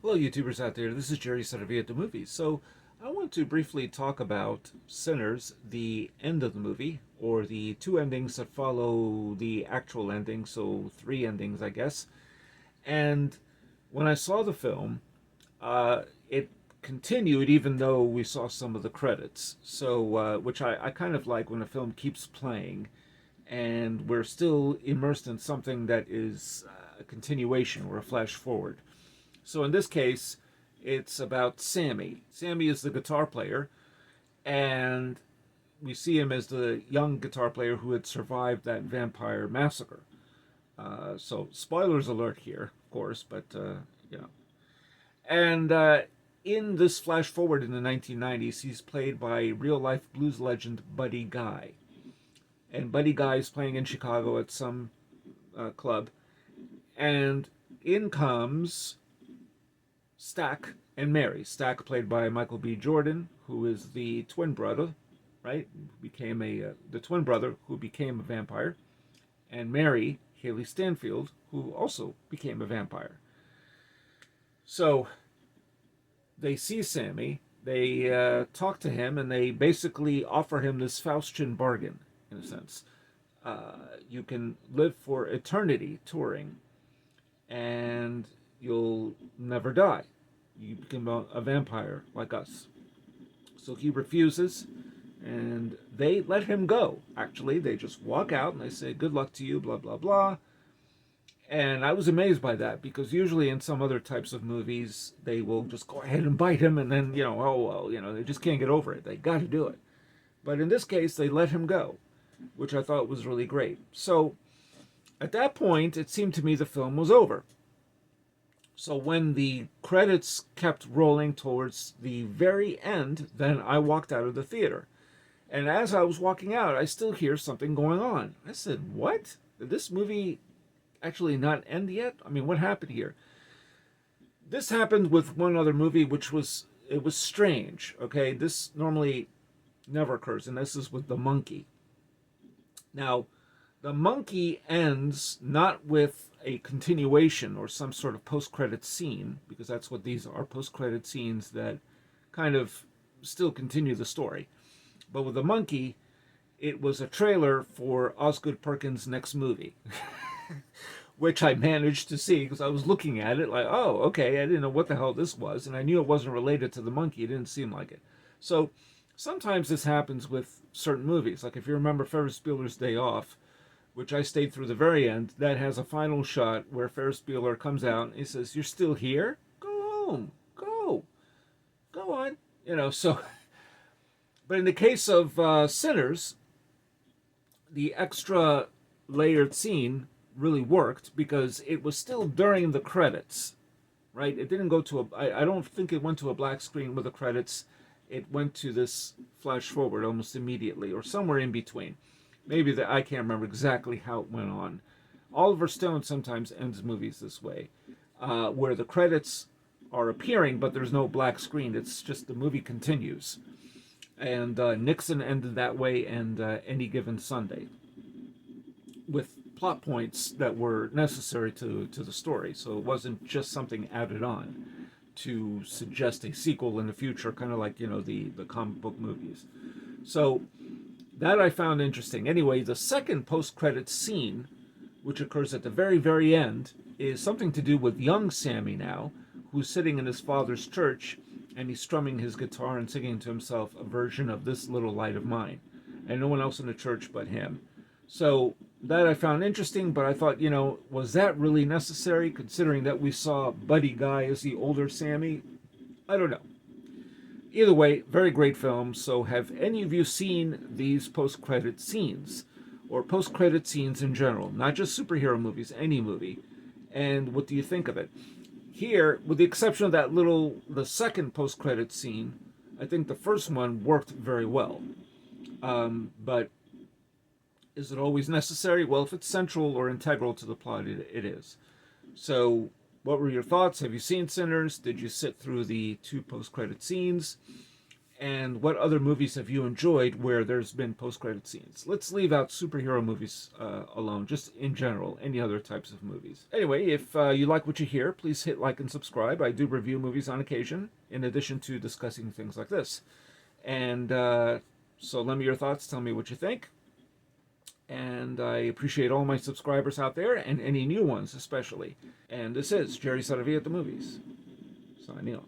Hello, YouTubers out there. This is Jerry Saravia at the movies. So, I want to briefly talk about Sinners, the end of the movie, or the two endings that follow the actual ending, so three endings, I guess. And when I saw the film, it continued even though we saw some of the credits. So, which I kind of like when a film keeps playing and we're still immersed in something that is a continuation or a flash forward. So in this case, it's about Sammy. Sammy is the guitar player, and we see him as the young guitar player who had survived that vampire massacre. So spoilers alert here, of course, but you know. And in this flash forward in the 1990s, he's played by real life blues legend Buddy Guy. And Buddy Guy is playing in Chicago at some club, and in comes Stack and Mary. Stack, played by Michael B. Jordan, who is the twin brother, right? Became the twin brother who became a vampire, and Mary, Haley Stanfield, who also became a vampire. So they see Sammy, they talk to him, and they basically offer him this Faustian bargain, in a sense. You can live for eternity touring, and you'll never die. You become a vampire like us. So he refuses, and they let him go. Actually, they just walk out and they say, "Good luck to you," blah, blah, blah. And I was amazed by that because usually in some other types of movies, they will just go ahead and bite him, and then, oh, well, they just can't get over it. They got to do it. But in this case, they let him go, which I thought was really great. So at that point, it seemed to me the film was over. So when the credits kept rolling towards the very end, then I walked out of the theater. And as I was walking out, I still hear something going on. I said, "What? Did this movie actually not end yet? I mean, what happened here?" This happened with one other movie, which was it was strange. Okay, this normally never occurs, and this is with The Monkey. Now, The Monkey ends not with a continuation or some sort of post-credit scene, because that's what these are, post-credit scenes that kind of still continue the story. But with The Monkey, it was a trailer for Osgood Perkins' next movie, which I managed to see because I was looking at it like, oh, okay, I didn't know what the hell this was, and I knew it wasn't related to The Monkey. It didn't seem like it. So sometimes this happens with certain movies. Like if you remember Ferris Bueller's Day Off, which I stayed through the very end, that has a final shot where Ferris Bueller comes out and he says, "You're still here? Go home. Go on." So, but in the case of Sinners, the extra layered scene really worked because it was still during the credits, right? It didn't go to I don't think it went to a black screen with the credits. It went to this flash forward almost immediately or somewhere in between. Maybe that I can't remember exactly how it went on. Oliver Stone sometimes ends movies this way, where the credits are appearing, but there's no black screen. It's just the movie continues. And Nixon ended that way, and Any Given Sunday, with plot points that were necessary to the story. So it wasn't just something added on to suggest a sequel in the future, kind of like the comic book movies. So that I found interesting. Anyway, the second post-credit scene, which occurs at the very, very end, is something to do with young Sammy now, who's sitting in his father's church, and he's strumming his guitar and singing to himself a version of "This Little Light of Mine," and no one else in the church but him. So that I found interesting, but I thought, was that really necessary, considering that we saw Buddy Guy as the older Sammy? I don't know. Either way, very great film. So have any of you seen these post-credit scenes? Or post-credit scenes in general? Not just superhero movies, any movie. And what do you think of it? Here, with the exception of the second post-credit scene, I think the first one worked very well. But is it always necessary? Well, if it's central or integral to the plot, it is. So what were your thoughts? Have you seen Sinners? Did you sit through the two post-credit scenes? And what other movies have you enjoyed where there's been post-credit scenes? Let's leave out superhero movies alone, just in general, any other types of movies. Anyway, if you like what you hear, please hit like and subscribe. I do review movies on occasion, in addition to discussing things like this. And so lend me your thoughts, tell me what you think. And I appreciate all my subscribers out there, and any new ones especially. And this is Jerry Saravia at the Movies, signing off.